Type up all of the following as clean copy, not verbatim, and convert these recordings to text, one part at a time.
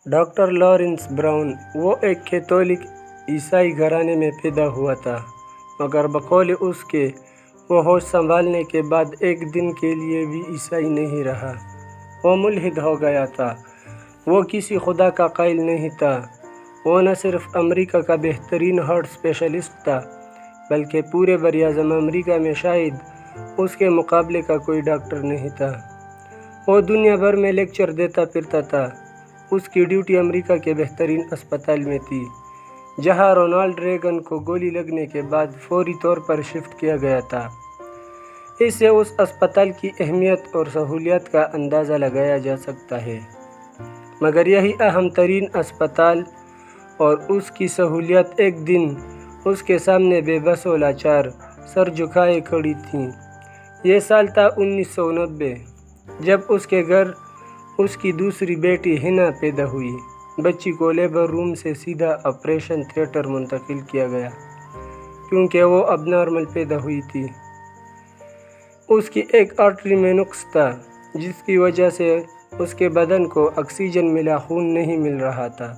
Doctor Lawrence brown वो एक Catholic ईसाई घराने में पैदा हुआ था, मगर बकौल उसके वो होश संभालने के बाद एक दिन के लिए भी ईसाई नहीं रहा। वो मुल्हिद हो गया था। वो किसी खुदा का कायल नहीं था। वो न सिर्फ अमेरिका का बेहतरीन हार्ट स्पेशलिस्ट था, बल्कि पूरे बरियाज़म अमेरिका में शायद उसके मुकाबले का कोई डॉक्टर नहीं था। वो दुनिया भर में लेक्चर देता फिरता था। उसकी ड्यूटी अमेरिका के बेहतरीन अस्पताल में थी, जहां रोनाल्ड रेगन को गोली लगने के बाद फौरी तौर पर शिफ्ट किया गया था। इससे उस अस्पताल की अहमियत और सहूलियत का अंदाज़ा लगाया जा सकता है। मगर यही अहम तरीन अस्पताल और उसकी सहूलियत एक दिन उसके सामने बेबस और लाचार सर झुकाए खड़ी थीं। ये साल था 1990, जब उसके घर उसकी दूसरी बेटी हिना पैदा हुई। बच्ची को लेबर रूम से सीधा ऑपरेशन थिएटर मुंतकिल किया गया, क्योंकि वो अब नॉर्मल पैदा हुई थी। उसकी एक आर्टरी में नुक्स था, जिसकी वजह से उसके बदन को ऑक्सीजन मिला खून नहीं मिल रहा था,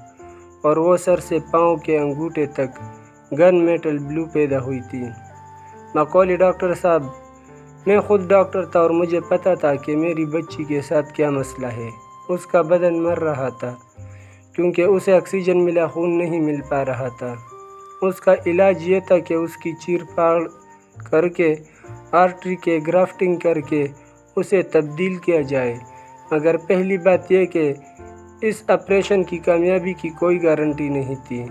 और वो सर से पाँव के अंगूठे तक गन मेटल ब्लू पैदा हुई थी। मकौली डॉक्टर साहब, मैं खुद डॉक्टर था और मुझे पता था कि मेरी बच्ची के साथ क्या मसला है। उसका बदन मर रहा था, क्योंकि उसे ऑक्सीजन मिला खून नहीं मिल पा रहा था। उसका इलाज ये था कि उसकी चीर फाड़ करके आर्टरी के ग्राफ्टिंग करके उसे तब्दील किया जाए। मगर पहली बात यह कि इस ऑपरेशन की कामयाबी की कोई गारंटी नहीं थी।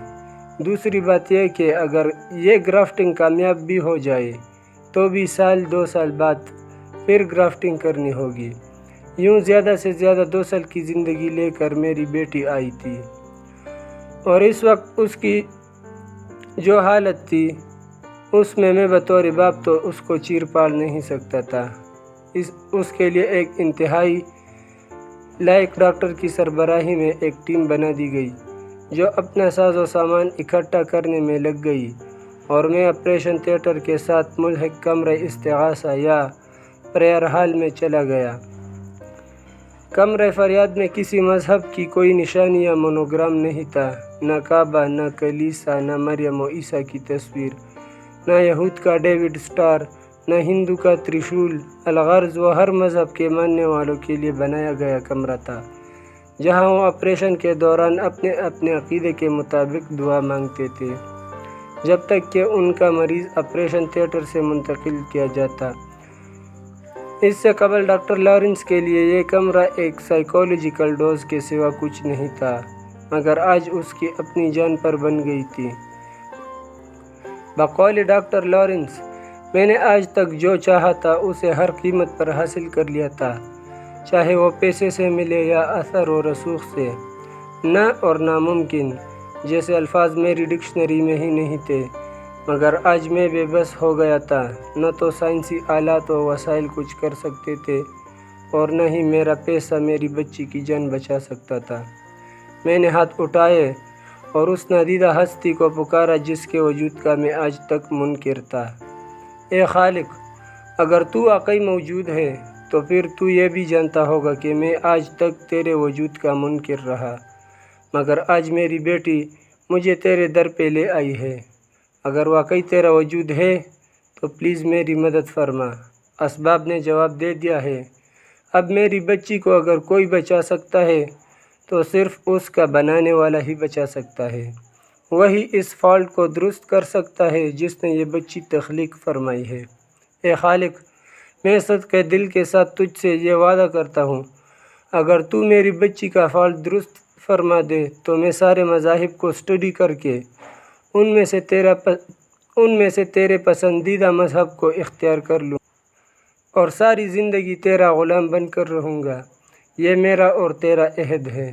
दूसरी बात यह कि अगर ये ग्राफ्टिंग कामयाब भी हो जाए तो भी साल 2 साल बाद फिर ग्राफ्टिंग करनी होगी। यूँ ज़्यादा से ज़्यादा 2 साल की ज़िंदगी लेकर मेरी बेटी आई थी, और इस वक्त उसकी जो हालत थी उसमें मैं बतौर बाप तो उसको चीर पाल नहीं सकता था। उसके लिए एक इंतहाई लायक डॉक्टर की सरबराही में एक टीम बना दी गई, जो अपना साजो सामान इकट्ठा करने में लग गई, और मैं ऑपरेशन थिएटर के साथ मुल्हिक कमरे इस्तिगासा या प्रेयर हॉल में चला गया। कमरे फरियाद में किसी मज़हब की कोई निशानी या मोनोग्राम नहीं था, न काबा, न कलीसा, न मरियम व ईसा की तस्वीर, न यहूद का डेविड स्टार, न हिंदू का त्रिशूल। अलगर्ज वो हर मज़हब के मानने वालों के लिए बनाया गया कमरा था, जहां वो ऑपरेशन के दौरान अपने अपने अक़ीदे के मुताबिक दुआ मांगते थे, जब तक कि उनका मरीज़ ऑपरेशन थिएटर से मुंतकिल किया जाता। इससे कबल डॉक्टर लॉरेंस के लिए ये कमरा एक साइकोलॉजिकल डोज के सिवा कुछ नहीं था, मगर आज उसकी अपनी जान पर बन गई थी। बकौल डॉक्टर लॉरेंस, मैंने आज तक जो चाहा था उसे हर कीमत पर हासिल कर लिया था, चाहे वो पैसे से मिले या असर और रसूख से। न और नामुमकिन जैसे अल्फाज मेरी डिक्शनरी में ही नहीं थे, मगर आज मैं बेबस हो गया था। न तो साइंसी आलात व वसाइल कुछ कर सकते थे, और न ही मेरा पैसा मेरी बच्ची की जान बचा सकता था। मैंने हाथ उठाए और उस नादीदा हस्ती को पुकारा जिसके वजूद का मैं आज तक मुनकिर था। ए खालिक, अगर तू वाकई मौजूद है तो फिर तू ये भी जानता होगा कि मैं आज तक तेरे वजूद का मुनकिर रहा, मगर आज मेरी बेटी मुझे तेरे दर पे ले आई है। अगर वाकई तेरा वजूद है तो प्लीज़ मेरी मदद फरमा। असबाब ने जवाब दे दिया है। अब मेरी बच्ची को अगर कोई बचा सकता है तो सिर्फ़ उसका बनाने वाला ही बचा सकता है। वही इस फॉल्ट को दुरुस्त कर सकता है जिसने ये बच्ची तख्लीक फरमाई है। ए खालिक, मैं सदक़े दिल के साथ तुझसे ये वादा करता हूँ, अगर तू मेरी बच्ची का फॉल्ट दुरुस्त फरमा दे तो मैं सारे मज़ाहिब को स्टडी करके उनमें से तेरे पसंदीदा मज़हब को इख्तियार कर लूँ और सारी ज़िंदगी तेरा ग़ुलाम बनकर रहूँगा। ये मेरा और तेरा अहद है।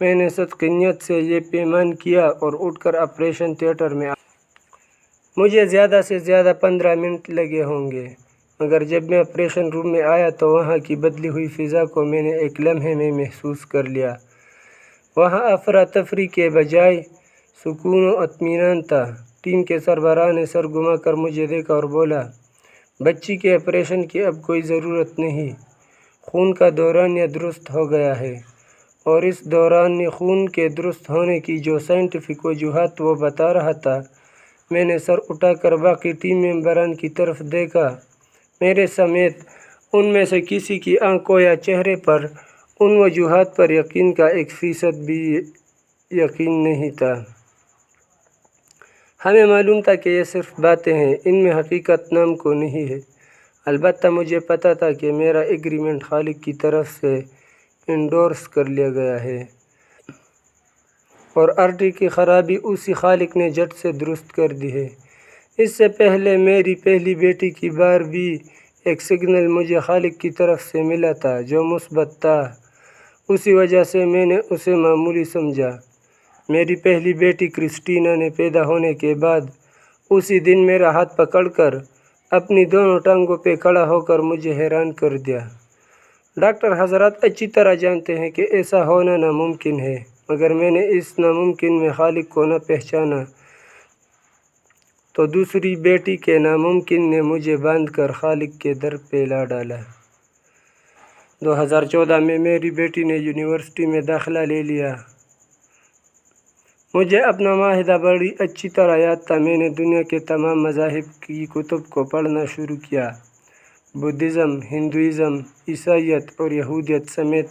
मैंने सदक़ियत से ये पैमान किया और उठकर ऑपरेशन थिएटर में मुझे ज़्यादा से ज़्यादा 15 मिनट लगे होंगे, मगर जब मैं ऑपरेशन रूम में आया तो वहाँ की बदली हुई फ़िज़ा को मैंने एक लम्हे में महसूस कर लिया। वहाँ अफरा तफरी के बजाय सुकून व इत्मीनान था। टीम के सरबराह ने सर घुमा कर मुझे देखा और बोला, बच्ची के ऑपरेशन की अब कोई ज़रूरत नहीं, खून का दौरान या दुरुस्त हो गया है। اور اس دوران خون کے درست ہونے کی جو سائنٹیفک وجوہات وہ بتا رہا تھا، میں نے سر اٹھا کر باقی ٹیم ممبران کی طرف دیکھا۔ میرے سمیت ان میں سے کسی کی آنکھوں یا چہرے پر ان وجوہات پر یقین کا 1% بھی یقین نہیں تھا۔ ہمیں معلوم تھا کہ یہ صرف باتیں ہیں، ان میں حقیقت نام کو نہیں ہے۔ البتہ مجھے پتہ تھا کہ میرا ایگریمنٹ خالق کی طرف سے انڈورس کر لیا گیا ہے، اور RT کی خرابی اسی خالق نے جٹ سے درست کر دی ہے۔ اس سے پہلے میری پہلی بیٹی کی بار بھی ایک سگنل مجھے خالق کی طرف سے ملا تھا جو مثبت تھا، اسی وجہ سے میں نے اسے معمولی سمجھا۔ میری پہلی بیٹی کرسٹینا نے پیدا ہونے کے بعد اسی دن میرا ہاتھ پکڑ کر اپنی دونوں ٹانگوں پہ کھڑا ہو کر مجھے حیران کر دیا۔ ڈاکٹر حضرات اچھی طرح جانتے ہیں کہ ایسا ہونا ناممکن ہے، مگر میں نے اس ناممکن میں خالق کو نہ پہچانا تو دوسری بیٹی کے ناممکن نے مجھے باندھ کر خالق کے در پہ لا ڈالا۔ 2014 میں میری بیٹی نے یونیورسٹی میں داخلہ لے لیا۔ مجھے اپنا معاہدہ بڑی اچھی طرح یاد تھا۔ میں نے دنیا کے تمام مذاہب کی کتب کو پڑھنا شروع کیا، بدھزم، ہندوازم، عیسائیت اور یہودیت سمیت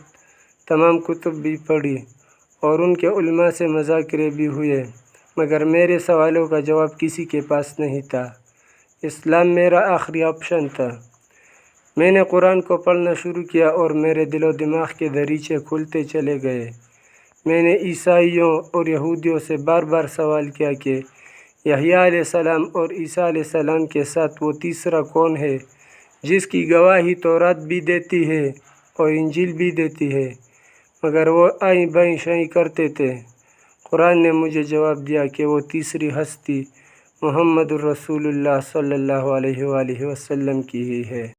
تمام کتب بھی پڑھی، اور ان کے علماء سے مذاکرے بھی ہوئے، مگر میرے سوالوں کا جواب کسی کے پاس نہیں تھا۔ اسلام میرا آخری آپشن تھا۔ میں نے قرآن کو پڑھنا شروع کیا اور میرے دل و دماغ کے دریچے کھلتے چلے گئے۔ میں نے عیسائیوں اور یہودیوں سے بار بار سوال کیا کہ یحییٰ علیہ السلام اور عیسیٰ علیہ السلام کے ساتھ وہ تیسرا کون ہے جس کی گواہی تورات بھی دیتی ہے اور انجیل بھی دیتی ہے، مگر وہ آئیں بائیں شائیں کرتے تھے۔ قرآن نے مجھے جواب دیا کہ وہ تیسری ہستی محمد الرسول اللہ صلی اللہ علیہ وآلہ وسلم کی ہی ہے۔